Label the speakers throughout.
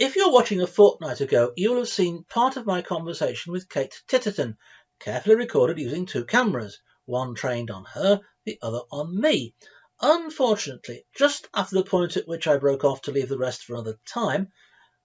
Speaker 1: If you're watching a fortnight ago, you'll have seen part of my conversation with Kate Titterton, carefully recorded using two cameras, one trained on her, the other on me. Unfortunately, just after the point at which I broke off to leave the rest for another time,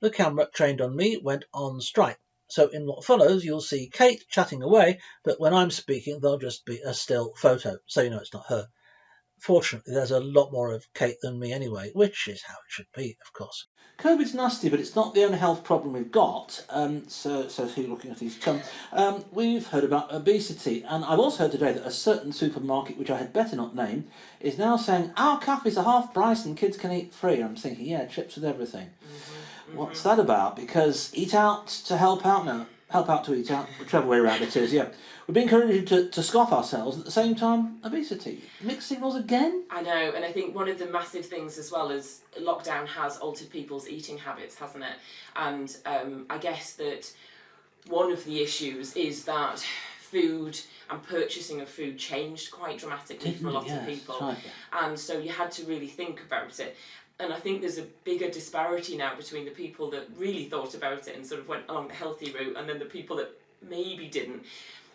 Speaker 1: the camera trained on me went on strike. So in what follows, you'll see Kate chatting away, but when I'm speaking, there'll just be a still photo, so you know it's not her. Fortunately, there's a lot more of Kate than me anyway, which is how it should be, of course. COVID's nasty, but it's not the only health problem we've got. So you're looking at these chums. We've heard about obesity, and I've also heard today that a certain supermarket, which I had better not name, is now saying our cafes are half price and kids can eat free. I'm thinking, yeah, chips with everything. What's that about? Because eat out to help out now. Help out to eat out, whichever way around it is, yeah. We're being encouraged to scoff ourselves, at the same time, obesity. Mixed signals again?
Speaker 2: I know, and I think one of the massive things as well is lockdown has altered people's eating habits, hasn't it? And I guess that one of the issues is that food and purchasing of food changed quite dramatically for a lot of people.
Speaker 1: Right.
Speaker 2: And so you had to really think about it. And I think there's a bigger disparity now between the people that really thought about it and sort of went along the healthy route and then the people that maybe didn't.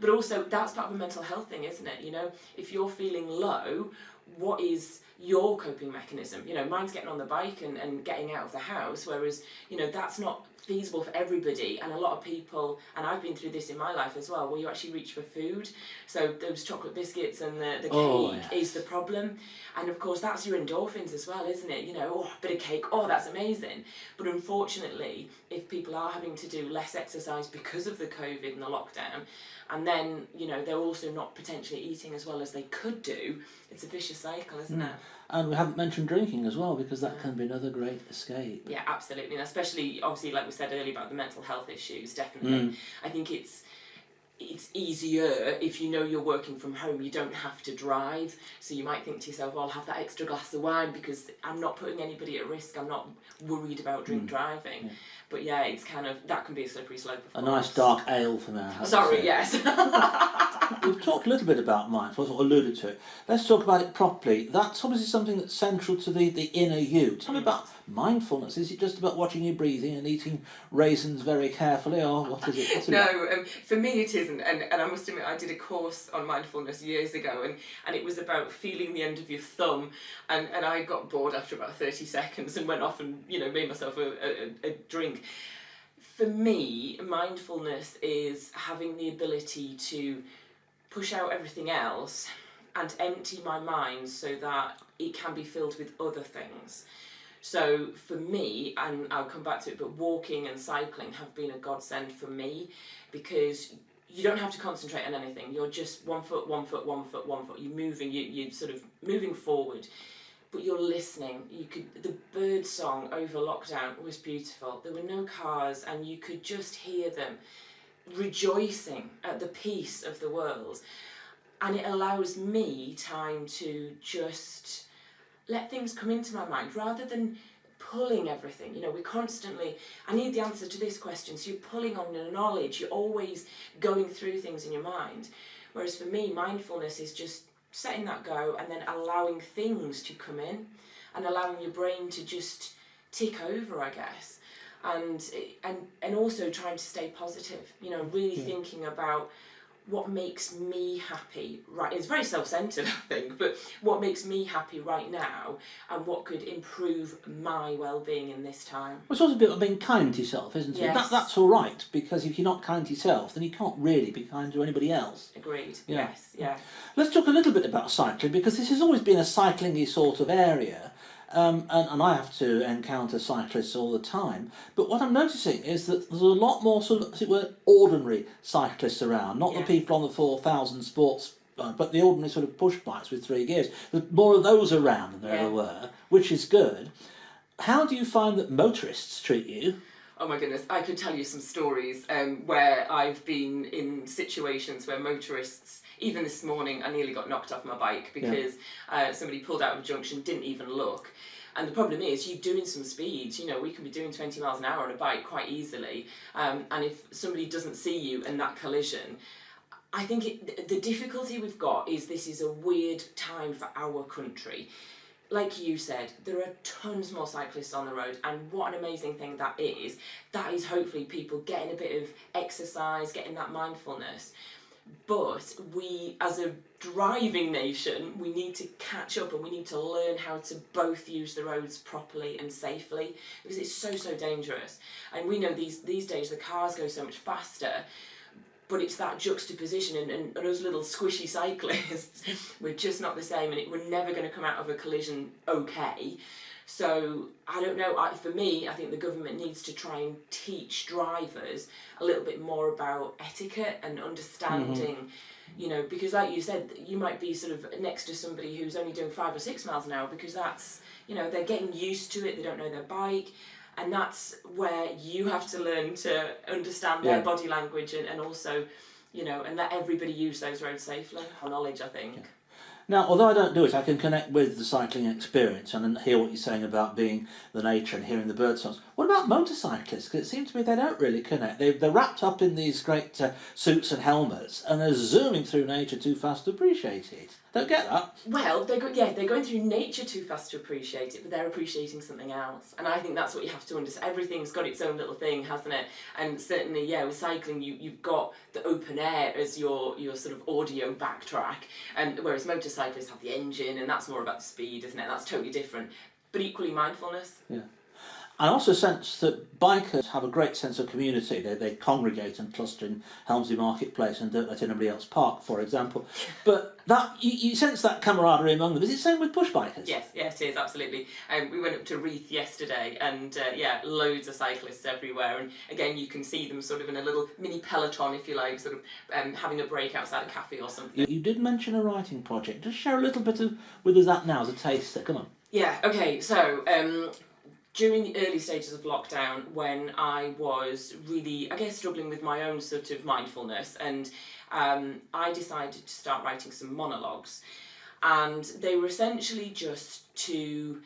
Speaker 2: But also, that's part of a mental health thing, isn't it? You know, if you're feeling low, what is your coping mechanism? You know, mine's getting on the bike and getting out of the house, whereas, you know, that's not feasible for everybody. And a lot of people, and I've been through this in my life as well, where you actually reach for food. So those chocolate biscuits and the cake is the problem. And of course, that's your endorphins as well, isn't it? You know, oh, a bit of cake, oh, that's amazing. But unfortunately, if people are having to do less exercise because of the COVID and the lockdown, and then, you know, they're also not potentially eating as well as they could do, it's a vicious cycle, isn't it?
Speaker 1: And we haven't mentioned drinking as well, because that can be another great escape.
Speaker 2: Yeah, absolutely. And especially, obviously, like we said earlier about the mental health issues, definitely. I think it's easier if you know you're working from home, you don't have to drive. So you might think to yourself, well, I'll have that extra glass of wine because I'm not putting anybody at risk, I'm not worried about drink driving. Yeah. But yeah, it's kind of, that can be a slippery slope, of course.
Speaker 1: Nice dark ale for now.
Speaker 2: Sorry, yes.
Speaker 1: We've talked a little bit about mindfulness, or alluded to it. Let's talk about it properly. That's obviously something that's central to the inner you. Tell me about mindfulness. Is it just about watching your breathing and eating raisins very carefully, or what is it? What's it
Speaker 2: No, for me it isn't. And I must admit, I did a course on mindfulness years ago, and it was about feeling the end of your thumb. And I got bored after about 30 seconds and went off and, you know, made myself a drink. For me, mindfulness is having the ability to push out everything else and empty my mind so that it can be filled with other things. So for me, and I'll come back to it, but walking and cycling have been a godsend for me, because you don't have to concentrate on anything. You're just one foot, one foot, one foot, one foot. You're moving, you're sort of moving forward, but you're listening. The bird song over lockdown was beautiful. There were no cars, and you could just hear them rejoicing at the peace of the world. And it allows me time to just let things come into my mind rather than pulling everything. You know, we're constantly, I need the answer to this question, so you're pulling on the knowledge, you're always going through things in your mind. Whereas for me, mindfulness is just setting that go and then allowing things to come in and allowing your brain to just tick over, I guess. And also trying to stay positive, you know, really thinking about what makes me happy, right? It's very self-centered, I think, but what makes me happy right now and what could improve my well-being in this time.
Speaker 1: Well, it's also a bit of being kind to yourself, isn't it?
Speaker 2: Yes.
Speaker 1: That's all right, because if you're not kind to yourself, then you can't really be kind to anybody else.
Speaker 2: Agreed,
Speaker 1: Yeah.
Speaker 2: yes, yeah.
Speaker 1: Let's talk a little bit about cycling, because this has always been a cycling-y sort of area. And I have to encounter cyclists all the time. But what I'm noticing is that there's a lot more sort of, as it were, ordinary cyclists around, not the people on the 4,000 sports, but the ordinary sort of push bikes with 3 gears. There's more of those around than there ever were, which is good. How do you find that motorists treat you?
Speaker 2: Oh my goodness, I could tell you some stories where I've been in situations where motorists, even this morning, I nearly got knocked off my bike because somebody pulled out of a junction, didn't even look. And the problem is, you're doing some speeds, you know, we can be doing 20 miles an hour on a bike quite easily. And if somebody doesn't see you in that collision, I think the difficulty we've got is this is a weird time for our country. like you said, there are tons more cyclists on the road, and what an amazing thing that is. That is hopefully people getting a bit of exercise, getting that mindfulness. But we, as a driving nation, we need to catch up, and we need to learn how to both use the roads properly and safely, because it's so dangerous. And we know these days the cars go so much faster, but it's that juxtaposition, and us little squishy cyclists, we're just not the same, and we're never going to come out of a collision okay. So I don't know, for me, I think the government needs to try and teach drivers a little bit more about etiquette and understanding, you know, because like you said, you might be sort of next to somebody who's only doing 5 or 6 miles an hour, because that's, you know, they're getting used to it, they don't know their bike. And that's where you have to learn to understand their body language, and also, you know, and let everybody use those roads safely. Knowledge, I think.
Speaker 1: Yeah. Now, although I don't do it, I can connect with the cycling experience and hear what you're saying about being the nature and hearing the bird songs. What about motorcyclists? Because it seems to me they don't really connect. They're wrapped up in these great suits and helmets, and they're zooming through nature too fast to appreciate it. Don't get that.
Speaker 2: Well, they're going through nature too fast to appreciate it, but they're appreciating something else. And I think that's what you have to understand. Everything's got its own little thing, hasn't it? And certainly, with cycling, you've got the open air as your sort of audio backtrack, and whereas motorcyclists have the engine, and that's more about the speed, isn't it? That's totally different, but equally mindfulness.
Speaker 1: Yeah. I also sense that bikers have a great sense of community. They congregate and cluster in Helmsley Marketplace and don't let anybody else park, for example. But that you sense that camaraderie among them. Is it the same with push bikers?
Speaker 2: Yes, it is, absolutely. We went up to Reeth yesterday, and loads of cyclists everywhere. And again, you can see them sort of in a little mini peloton, if you like, sort of having a break outside a cafe or something.
Speaker 1: You did mention a writing project. Just share a little bit with us that now as a taster. Come on.
Speaker 2: Yeah, okay, so during the early stages of lockdown, when I was really, I guess, struggling with my own sort of mindfulness, and I decided to start writing some monologues. And they were essentially just to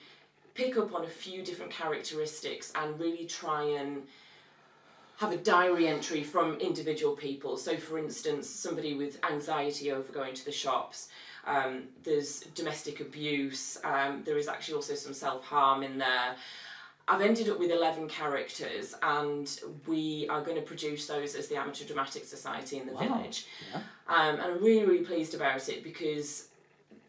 Speaker 2: pick up on a few different characteristics and really try and have a diary entry from individual people. So, for instance, somebody with anxiety over going to the shops. There's domestic abuse. There is actually also some self-harm in there. I've ended up with 11 characters, and we are going to produce those as the Amateur Dramatic Society in the village. Yeah. And I'm really pleased about it, because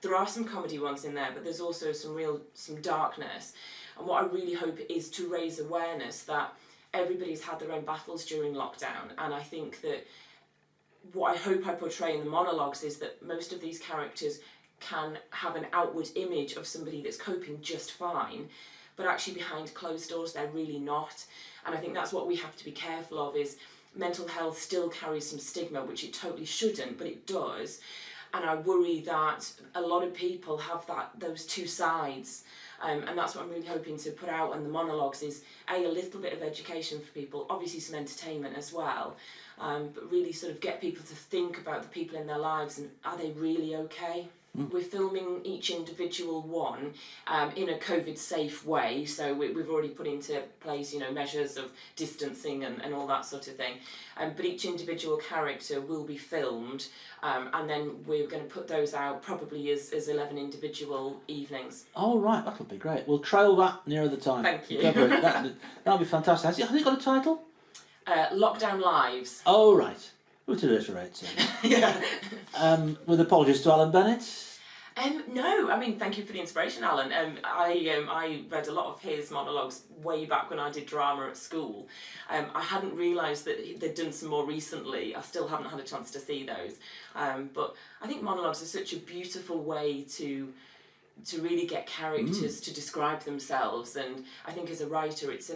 Speaker 2: there are some comedy ones in there, but there's also some darkness. And what I really hope is to raise awareness that everybody's had their own battles during lockdown, and I think that what I hope I portray in the monologues is that most of these characters can have an outward image of somebody that's coping just fine, but actually behind closed doors they're really not. And I think that's what we have to be careful of, is mental health still carries some stigma, which it totally shouldn't, but it does. And I worry that a lot of people have those two sides. And that's what I'm really hoping to put out in the monologues, is a little bit of education for people, obviously some entertainment as well, but really sort of get people to think about the people in their lives, and are they really okay? We're filming each individual one in a COVID-safe way, so we've already put into place, measures of distancing and all that sort of thing. But each individual character will be filmed, and then we're going to put those out probably as 11 individual evenings.
Speaker 1: Oh, right, that'll be great. We'll trail that nearer the time.
Speaker 2: Thank you.
Speaker 1: That'll be fantastic. Has it got a title?
Speaker 2: Lockdown Lives.
Speaker 1: Oh, right. We'll iterate.
Speaker 2: Yeah.
Speaker 1: With apologies to Alan Bennett.
Speaker 2: No, I mean, thank you for the inspiration, Alan. I read a lot of his monologues way back when I did drama at school. I hadn't realised that they'd done some more recently. I still haven't had a chance to see those. But I think monologues are such a beautiful way to really get characters to describe themselves. And I think as a writer, it's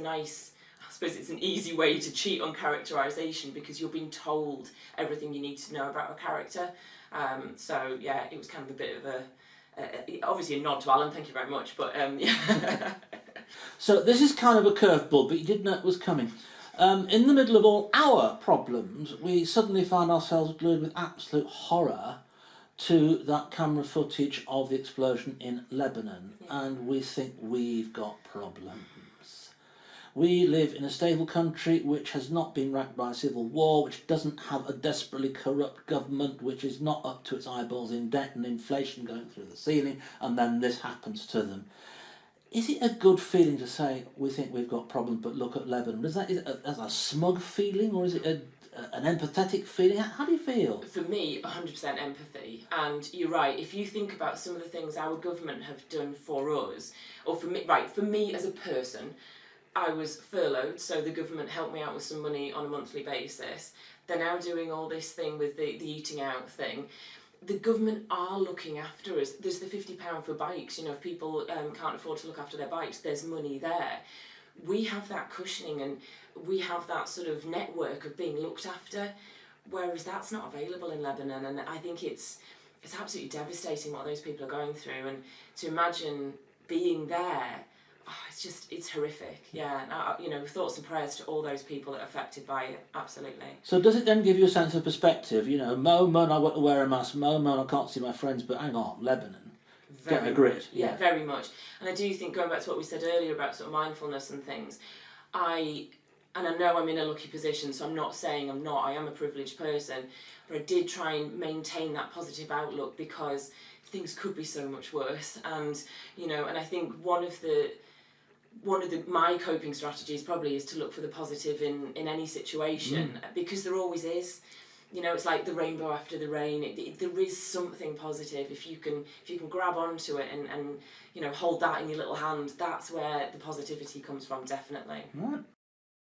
Speaker 2: I suppose it's an easy way to cheat on characterisation, because you're being told everything you need to know about a character. So yeah, it was kind of a bit of obviously a nod to Alan, thank you very much, but yeah.
Speaker 1: So this is kind of a curveball, but you did know it was coming. In the middle of all our problems, we suddenly found ourselves glued with absolute horror to that camera footage of the explosion in Lebanon, and we think we've got problems. We live in a stable country which has not been racked by a civil war, which doesn't have a desperately corrupt government, which is not up to its eyeballs in debt and inflation going through the ceiling, and then this happens to them. Is it a good feeling to say we think we've got problems, but look at Lebanon? Is it a smug feeling, or is it an empathetic feeling? How do you feel?
Speaker 2: For me, 100% empathy. And you're right, if you think about some of the things our government have done for us, or for me as a person, I was furloughed, so the government helped me out with some money on a monthly basis. They're now doing all this thing with the eating out thing. The government are looking after us. There's the £50 for bikes. If people can't afford to look after their bikes, there's money there. We have that cushioning and we have that sort of network of being looked after, whereas that's not available in Lebanon. And I think it's absolutely devastating what those people are going through. And to imagine being there, it's horrific. Yeah, and thoughts and prayers to all those people that are affected by it. Absolutely.
Speaker 1: So does it then give you a sense of perspective? Moment I've got to wear a mask, moment I can't see my friends, but hang on, Lebanon. Get a grip.
Speaker 2: Yeah, very much. And I do think, going back to what we said earlier about sort of mindfulness and things, I know I'm in a lucky position, so I'm not saying I'm not. I am a privileged person, but I did try and maintain that positive outlook because things could be so much worse. And and I think one of my coping strategies probably is to look for the positive in any situation, because there always is. It's like the rainbow after the rain. There is something positive if you can grab onto it and hold that in your little hand. That's where the positivity comes from, definitely.
Speaker 1: Right.